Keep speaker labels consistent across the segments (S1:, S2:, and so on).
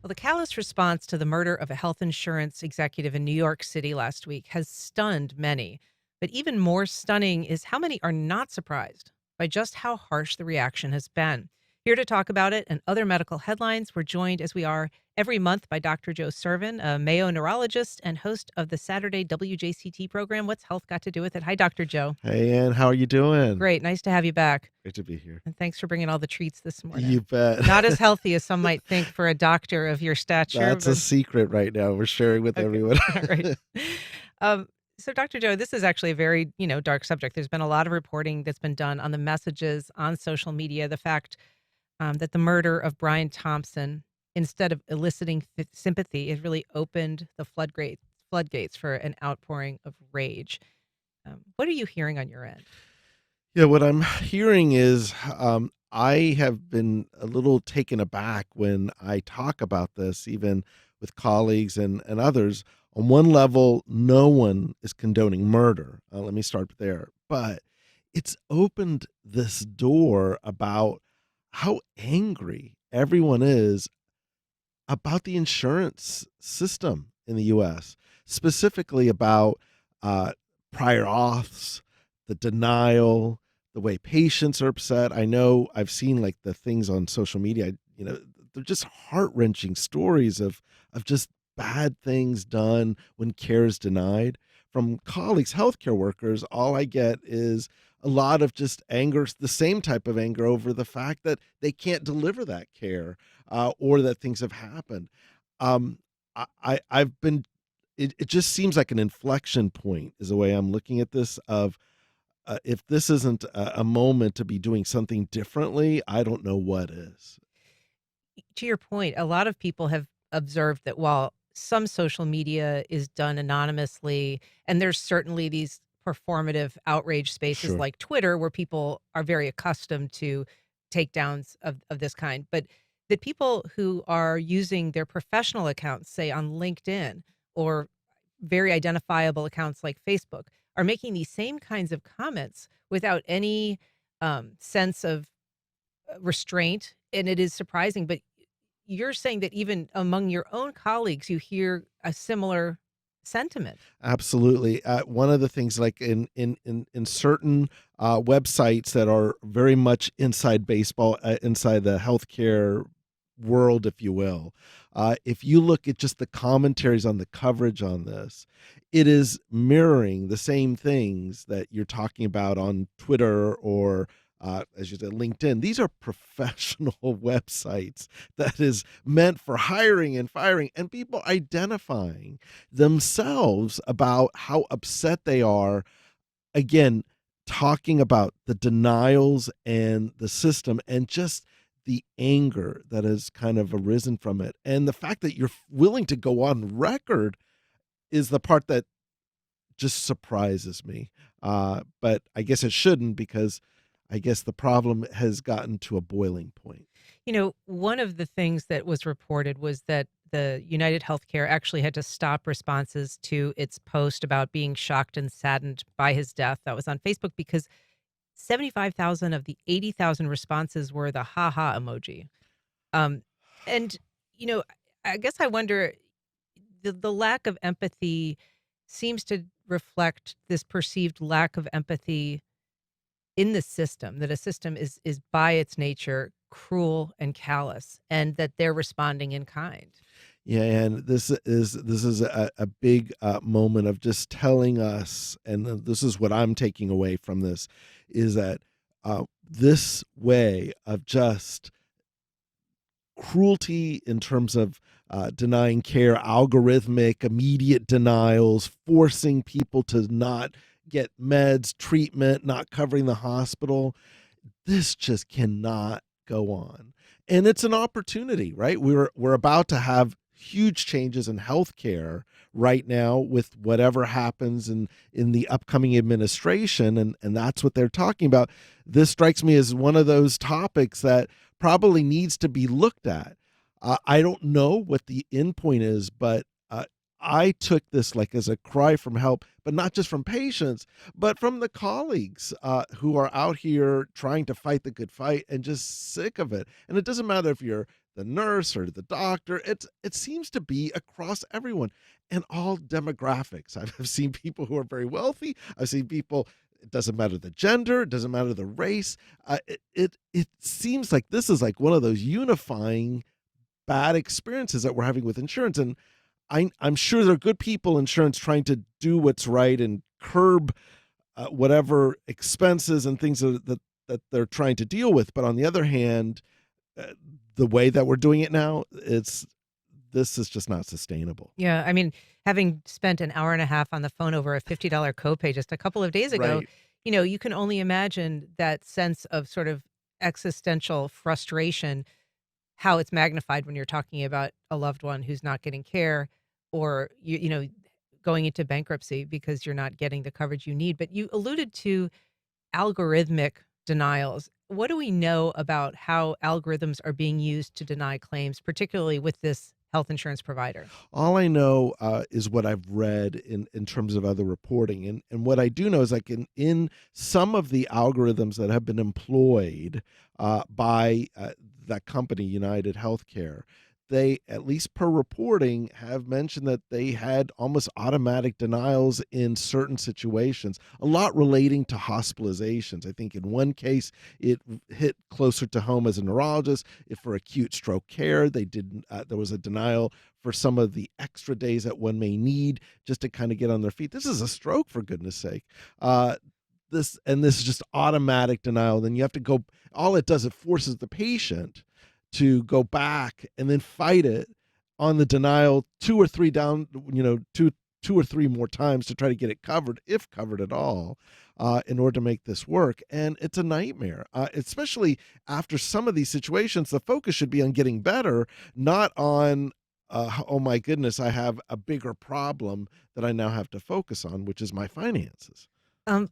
S1: Well, the callous response to the murder of a health insurance executive in New York City last week has stunned many. But even more stunning is how many are not surprised by just how harsh the reaction has been. Here to talk about it and other medical headlines, we're joined as we are every month by Dr. Joe Sirven, a Mayo neurologist and host of the Saturday WJCT program, What's Health Got to Do with It? Hi, Dr. Joe.
S2: Hey, Ann, how are you doing?
S1: Great. Nice to have you back.
S2: Great to be here.
S1: And thanks for bringing all the treats this
S2: You
S1: morning.
S2: bet.
S1: Not as healthy as some might think for a doctor of your stature,
S2: That's a
S1: but
S2: secret right now we're sharing with
S1: okay.
S2: everyone.
S1: All right. So Dr. Joe, this is actually a very, dark subject. There's been a lot of reporting that's been done on the messages on social media, the fact that the murder of Brian Thompson, instead of eliciting sympathy, it really opened the floodgates for an outpouring of rage. What are you hearing on your end?
S2: Yeah, what I'm hearing is I have been a little taken aback when I talk about this, even with colleagues and others. On one level, no one is condoning murder. Let me start there. But it's opened this door about how angry everyone is about the insurance system in the US, specifically about uh, prior auths, the denial, the way patients are upset. I know I've seen like the things on social media, they're just heart-wrenching stories of just bad things done when care is denied. From colleagues, healthcare workers, all I get is a lot of just anger, the same type of anger over the fact that they can't deliver that care or that things have happened. Um, I've been. It just seems like an inflection point is the way I'm looking at this. Of if this isn't a moment to be doing something differently, I don't know what is.
S1: To your point, a lot of people have observed that while some social media is done anonymously, and there's certainly these performative outrage spaces
S2: Sure.
S1: like Twitter where people are very accustomed to takedowns of this kind, but the people who are using their professional accounts, say on LinkedIn or very identifiable accounts like Facebook, are making these same kinds of comments without any sense of restraint. And it is surprising, but you're saying that even among your own colleagues, you hear a similar sentiment.
S2: Absolutely. One of the things, like in certain websites that are very much inside baseball, inside the healthcare world, if you will, if you look at just the commentaries on the coverage on this, it is mirroring the same things that you're talking about on Twitter or, as you said, LinkedIn. These are professional websites that is meant for hiring and firing and people identifying themselves about how upset they are. Again, talking about the denials and the system and just the anger that has kind of arisen from it. And the fact that you're willing to go on record is the part that just surprises me. But I guess it shouldn't, because I guess the problem has gotten to a boiling point.
S1: One of the things that was reported was that the UnitedHealthcare actually had to stop responses to its post about being shocked and saddened by his death. That was on Facebook because 75,000 of the 80,000 responses were the haha emoji. Um, and, you know, I guess I wonder, the lack of empathy seems to reflect this perceived lack of empathy in the system, that a system is by its nature cruel and callous, and that they're responding in kind.
S2: Yeah, and this is a big moment of just telling us, and this is what I'm taking away from this, is that this way of just cruelty in terms of denying care, algorithmic, immediate denials, forcing people to not get meds, treatment, not covering the hospital. This just cannot go on. And it's an opportunity, right? We're about to have huge changes in healthcare right now with whatever happens in the upcoming administration, and that's what they're talking about. This strikes me as one of those topics that probably needs to be looked at. I don't know what the end point is, but I took this like as a cry from help, but not just from patients, but from the colleagues who are out here trying to fight the good fight and just sick of it. And it doesn't matter if you're the nurse or the doctor. It seems to be across everyone and all demographics. I've seen people who are very wealthy. I've seen people. It doesn't matter the gender. It doesn't matter the race. It seems like this is like one of those unifying bad experiences that we're having with insurance. And I'm sure there are good people in insurance trying to do what's right and curb whatever expenses and things that they're trying to deal with. But on the other hand, uh, the way that we're doing it now, this is just not sustainable.
S1: Yeah, I mean, having spent an hour and a half on the phone over a $50 copay just a couple of days ago,
S2: Right.
S1: you can only imagine that sense of sort of existential frustration, how it's magnified when you're talking about a loved one who's not getting care or going into bankruptcy because you're not getting the coverage you need. But you alluded to algorithmic denials. What do we know about how algorithms are being used to deny claims, particularly with this health insurance provider?
S2: All I know is what I've read in terms of other reporting, and what I do know is like in some of the algorithms that have been employed by that company, United Healthcare, they, at least per reporting, have mentioned that they had almost automatic denials in certain situations, a lot relating to hospitalizations. I think in one case it hit closer to home as a neurologist. If for acute stroke care, they didn't. There was a denial for some of the extra days that one may need just to kind of get on their feet. This is a stroke, for goodness sake. This is just automatic denial. Then you have to go. All it does, it forces the patient to go back and then fight it on the denial two or three down, two or three more times to try to get it covered, if covered at all, in order to make this work. And it's a nightmare, especially after some of these situations. The focus should be on getting better, not on, oh my goodness, I have a bigger problem that I now have to focus on, which is my finances.
S1: Um,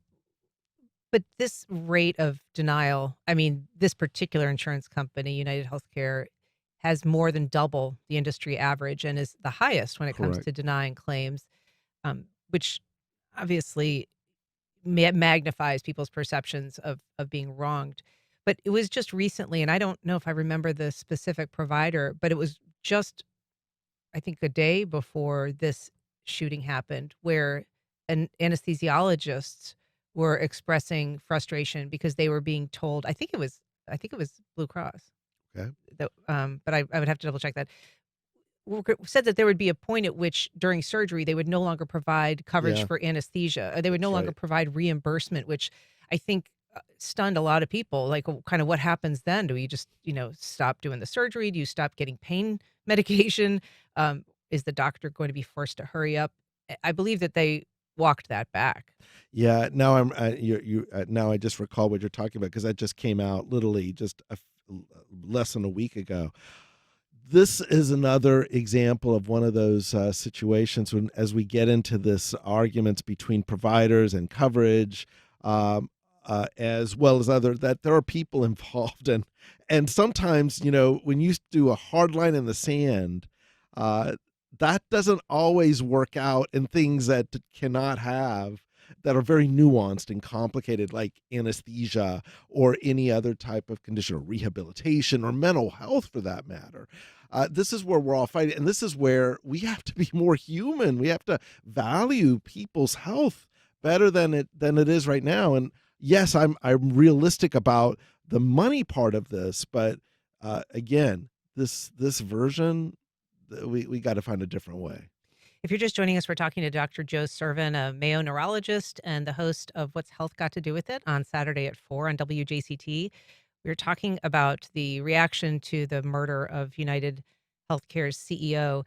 S1: but this rate of denial, I mean, this particular insurance company, UnitedHealthcare, has more than double the industry average and is the highest when it comes
S2: Correct.
S1: to denying claims, which obviously magnifies people's perceptions of being wronged. But it was just recently, and I don't know if I remember the specific provider, but it was just, I think, a day before this shooting happened, where anesthesiologists were expressing frustration because they were being told, I think it was Blue Cross,
S2: Okay.
S1: but I would have to double check that, said that there would be a point at which during surgery they would no longer provide coverage
S2: Yeah,
S1: for anesthesia. Or they would no
S2: that's
S1: longer
S2: right.
S1: provide reimbursement, which I think stunned a lot of people. Like, kind of what happens then? Do we just stop doing the surgery? Do you stop getting pain medication? Is the doctor going to be forced to hurry up? I believe that they walked that back.
S2: Yeah, now I'm you now I just recall what you're talking about because that just came out literally just less than a week ago. This is another example of one of those situations when, as we get into this arguments between providers and coverage, as well as other, that there are people involved, and sometimes when you do a hard line in the sand, uh, that doesn't always work out in things that cannot have that are very nuanced and complicated, like anesthesia or any other type of condition, or rehabilitation, or mental health for that matter. This is where we're all fighting, and this is where we have to be more human. We have to value people's health better than it is right now. And yes, I'm realistic about the money part of this, but again, this version, we got to find a different way.
S1: If you're just joining us, we're talking to Dr. Joe Sirven, a Mayo neurologist and the host of What's Health Got to Do with It on Saturday at 4 on WJCT. We were talking about the reaction to the murder of United Healthcare's CEO.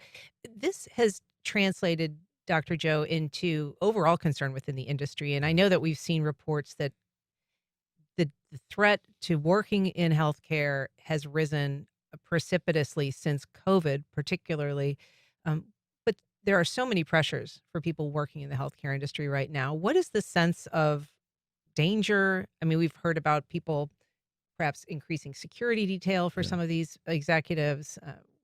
S1: This has translated, Dr. Joe, into overall concern within the industry. And I know that we've seen reports that the threat to working in healthcare has risen precipitously since COVID, particularly. Um, but there are so many pressures for people working in the healthcare industry right now. What is the sense of danger? I mean, we've heard about people perhaps increasing security detail for
S2: Yeah.
S1: some of these executives.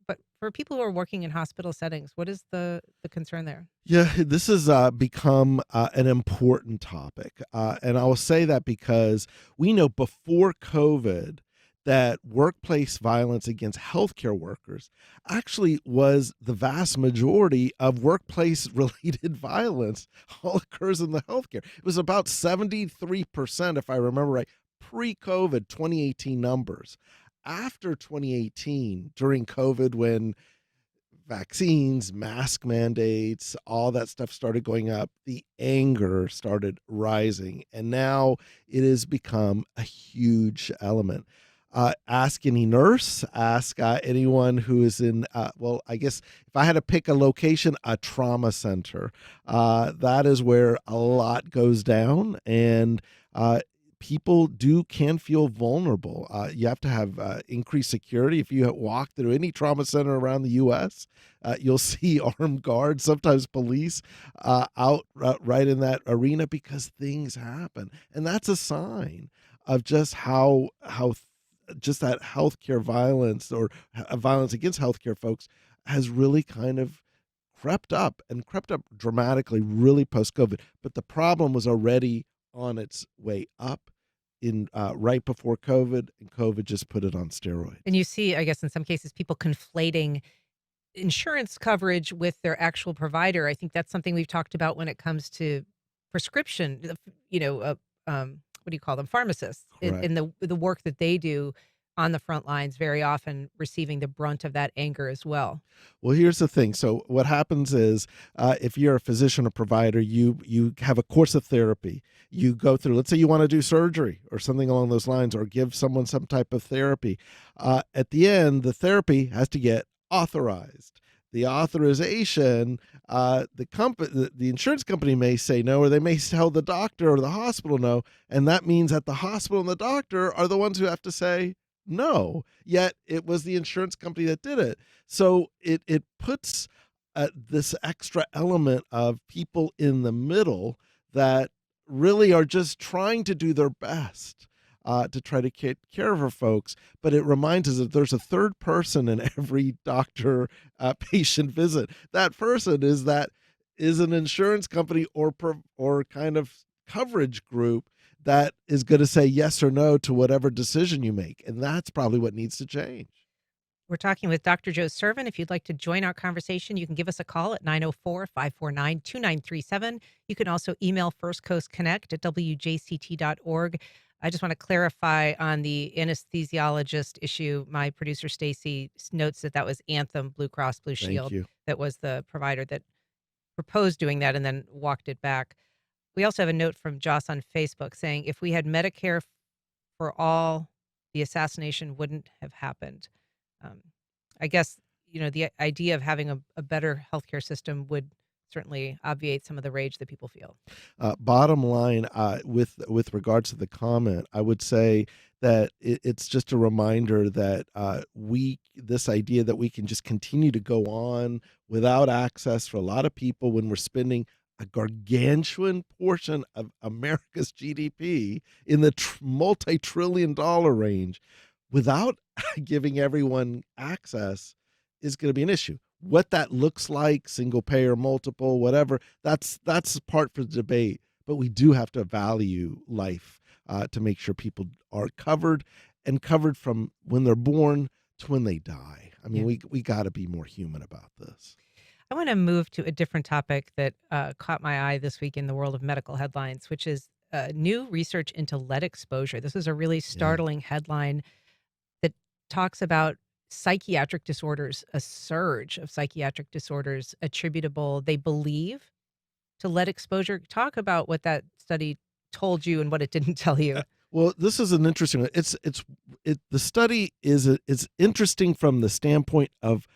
S1: But for people who are working in hospital settings, what is the concern there?
S2: Yeah, this has become an important topic. And I will say that because we know before COVID, that workplace violence against healthcare workers actually was the vast majority of workplace related violence all occurs in the healthcare. It was about 73%, if I remember right, pre-COVID 2018 numbers. After 2018, during COVID, when vaccines, mask mandates, all that stuff started going up, the anger started rising. And now it has become a huge element. Ask any nurse, ask anyone who is in, well, I guess if I had to pick a location, a trauma center, that is where a lot goes down. And people can feel vulnerable. You have to have increased security. If you walk through any trauma center around the U.S., you'll see armed guards, sometimes police, out right in that arena because things happen, and that's a sign of just how just that healthcare violence or violence against healthcare folks has really kind of crept up dramatically, really post COVID. But the problem was already on its way up in right before COVID, and COVID just put it on
S1: And
S2: steroids.
S1: you see, I guess, in some cases, people conflating insurance coverage with their actual provider. I think that's something we've talked about when it comes to prescription, what do you call them? Pharmacists in
S2: Correct.
S1: the work that they do on the front lines, very often receiving the brunt of that anger as well.
S2: Well, here's the thing. So what happens is, if you're a physician or provider, you have a course of therapy. You go through. Let's say you want to do surgery or something along those lines, or give someone some type of therapy. At the end, the therapy has to get authorized. The authorization, the insurance company may say no, or they may tell the doctor or the hospital no, and that means that the hospital and the doctor are the ones who have to say no. Yet it was the insurance company that did it. So it puts this extra element of people in the middle that really are just trying to do their best to try to take care of our folks. But it reminds us that there's a third person in every doctor patient visit. That person is an insurance company or kind of coverage group that is going to say yes or no to whatever decision you make. And that's probably what needs to change.
S1: We're talking with Dr. Joe Sirven. If you'd like to join our conversation, you can give us a call at 904-549-2937. You can also email First Coast Connect at WJCT.org. I just want to clarify on the anesthesiologist issue. My producer, Stacy, notes that that was Anthem Blue Cross Blue
S2: Thank
S1: Shield
S2: you.
S1: that was the provider that proposed doing that and then walked it back. We also have a note from Joss on Facebook saying if we had Medicare for all, the assassination wouldn't have happened. Um, I guess, the idea of having a better healthcare system would certainly obviate some of the rage that people feel.
S2: Bottom line, with regards to the comment, I would say that it's just a reminder that we this idea that we can just continue to go on without access for a lot of people when we're spending a gargantuan portion of America's GDP in the multi-trillion dollar range without giving everyone access is going to be an issue. What that looks like, single payer, multiple, whatever, that's part for the debate. But we do have to value life to make sure people are covered and covered from when they're born to when they die. I mean,
S1: Yeah.
S2: we got to be more human about this.
S1: I want to move to a different topic that caught my eye this week in the world of medical headlines, which is new research into lead exposure. This is a really
S2: Yeah.
S1: startling headline that talks about psychiatric disorders, a surge of psychiatric disorders attributable, they believe, to lead exposure. Talk about what that study told you and what it didn't tell you.
S2: Well, this is an interesting one. The study is interesting from the standpoint of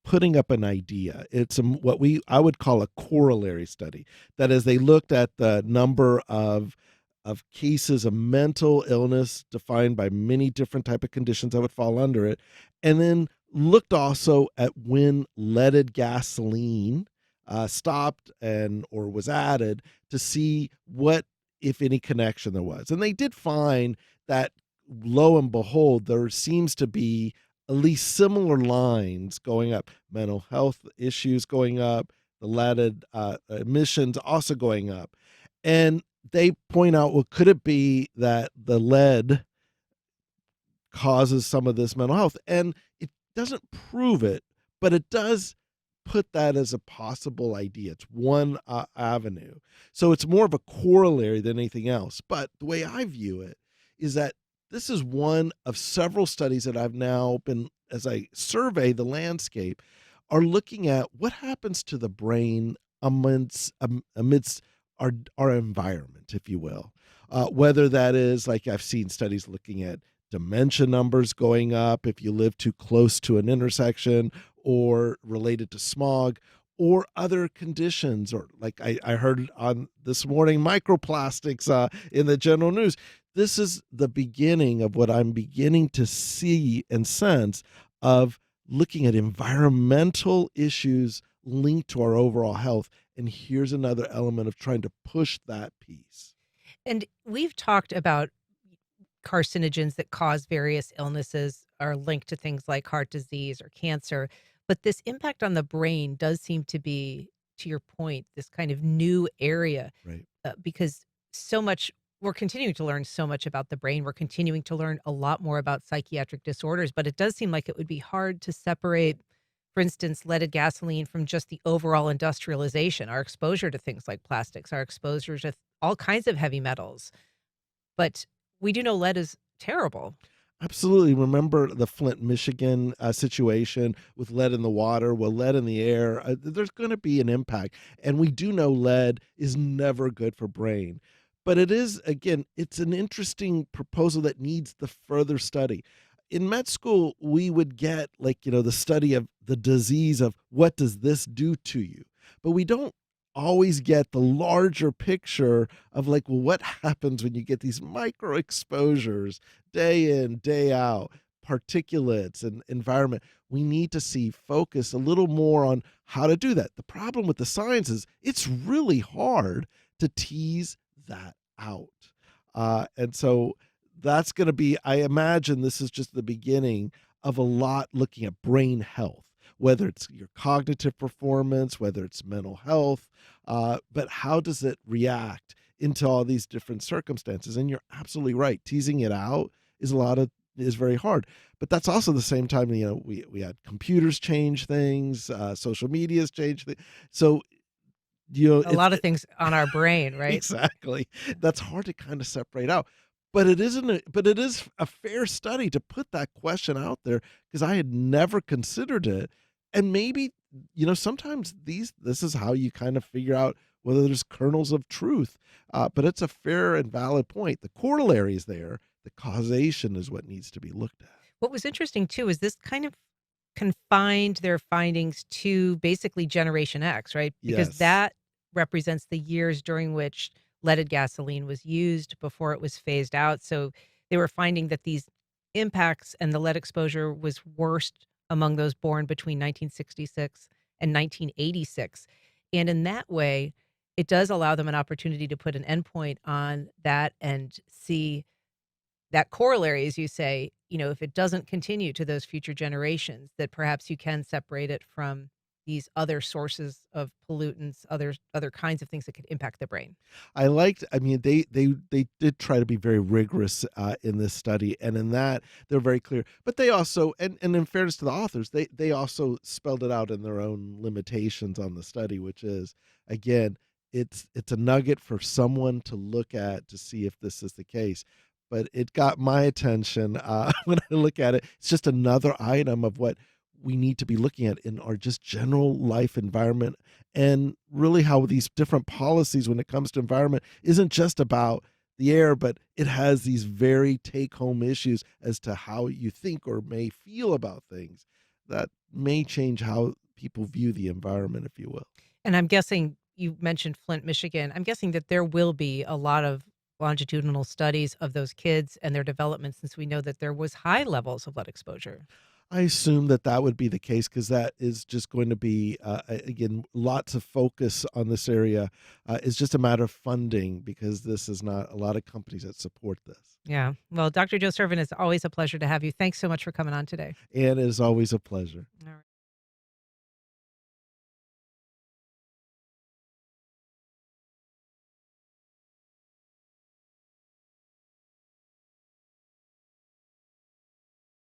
S2: putting up an idea. It's what I would call a corollary study. That is, they looked at the number of cases of mental illness defined by many different type of conditions that would fall under it, and then looked also at when leaded gasoline stopped and or was added to see what, if any, connection there was. And they did find that, lo and behold, there seems to be at least similar lines going up. Mental health issues going up, the leaded emissions also going up. And they point out, well, could it be that the lead causes some of this mental health. And it doesn't prove it, but it does put that as a possible idea. It's one avenue. So it's more of a corollary than anything else. But the way I view it is that this is one of several studies that I've now been, as I survey the landscape, are looking at what happens to the brain amidst our environment, if you will. Whether that is, like, I've seen studies looking at dementia numbers going up if you live too close to an intersection, or related to smog, or other conditions, or like I heard on this morning, microplastics in the general news. This is the beginning of what I'm beginning to see and sense of looking at environmental issues linked to our overall health. And here's another element of trying to push that piece.
S1: And we've talked about carcinogens that cause various illnesses are linked to things like heart disease or cancer. But this impact on the brain does seem to be, to your point, this kind of new area
S2: Right.
S1: because so much, we're continuing to learn so much about the brain. We're continuing to learn a lot more about psychiatric disorders, but it does seem like it would be hard to separate, for instance, leaded gasoline from just the overall industrialization, our exposure to things like plastics, our exposure to all kinds of heavy metals. But we do know lead is terrible.
S2: Absolutely. Remember the Flint, Michigan situation with lead in the water, well, lead in the air. There's going to be an impact. And we do know lead is never good for brain. But it is, again, it's an interesting proposal that needs the further study. In med school, we would get, like, the study of the disease of what does this do to you? But we don't always get the larger picture of, like, well, what happens when you get these micro exposures day in, day out, particulates and environment. We need to see focus a little more on how to do that. The problem with the science is it's really hard to tease that out. And so that's going to be, I imagine this is just the beginning of a lot looking at brain health, whether it's your cognitive performance, whether it's mental health, but how does it react into all these different circumstances? And you're absolutely right. Teasing it out is very hard. But that's also the same time, we had computers change things, social media's change things. So,
S1: A lot of things on our brain, right?
S2: exactly. That's hard to kind of separate out. But it is a fair study to put that question out there, because I had never considered it. And maybe, sometimes this is how you kind of figure out whether there's kernels of truth. But it's a fair and valid point. The corollary is there. The causation is what needs to be looked at.
S1: What was interesting too is this kind of confined their findings to basically Generation X, right? Because
S2: Yes.
S1: that represents the years during which leaded gasoline was used before it was phased out. So they were finding that these impacts and the lead exposure was worst among those born between 1966 and 1986. And in that way, it does allow them an opportunity to put an endpoint on that and see that corollary, as you say, if it doesn't continue to those future generations, that perhaps you can separate it from these other sources of pollutants, other kinds of things that could impact the brain.
S2: They did try to be very rigorous in this study, and in that they're very clear. But they also, and in fairness to the authors, they also spelled it out in their own limitations on the study, which is, again, it's a nugget for someone to look at to see if this is the case. But it got my attention when I look at it. It's just another item of what we need to be looking at in our just general life environment, and really how these different policies when it comes to environment isn't just about the air, but it has these very take home issues as to how you think or may feel about things that may change how people view the environment, if you will.
S1: And I'm guessing you mentioned Flint, Michigan. I'm guessing that there will be a lot of longitudinal studies of those kids and their development, since we know that there was high levels of lead exposure.
S2: I assume that that would be the case, because that is just going to be, again, lots of focus on this area. It's just a matter of funding, because this is not a lot of companies that support this.
S1: Yeah. Well, Dr. Joe Sirven, it's always a pleasure to have you. Thanks so much for coming on today.
S2: And it is always a pleasure.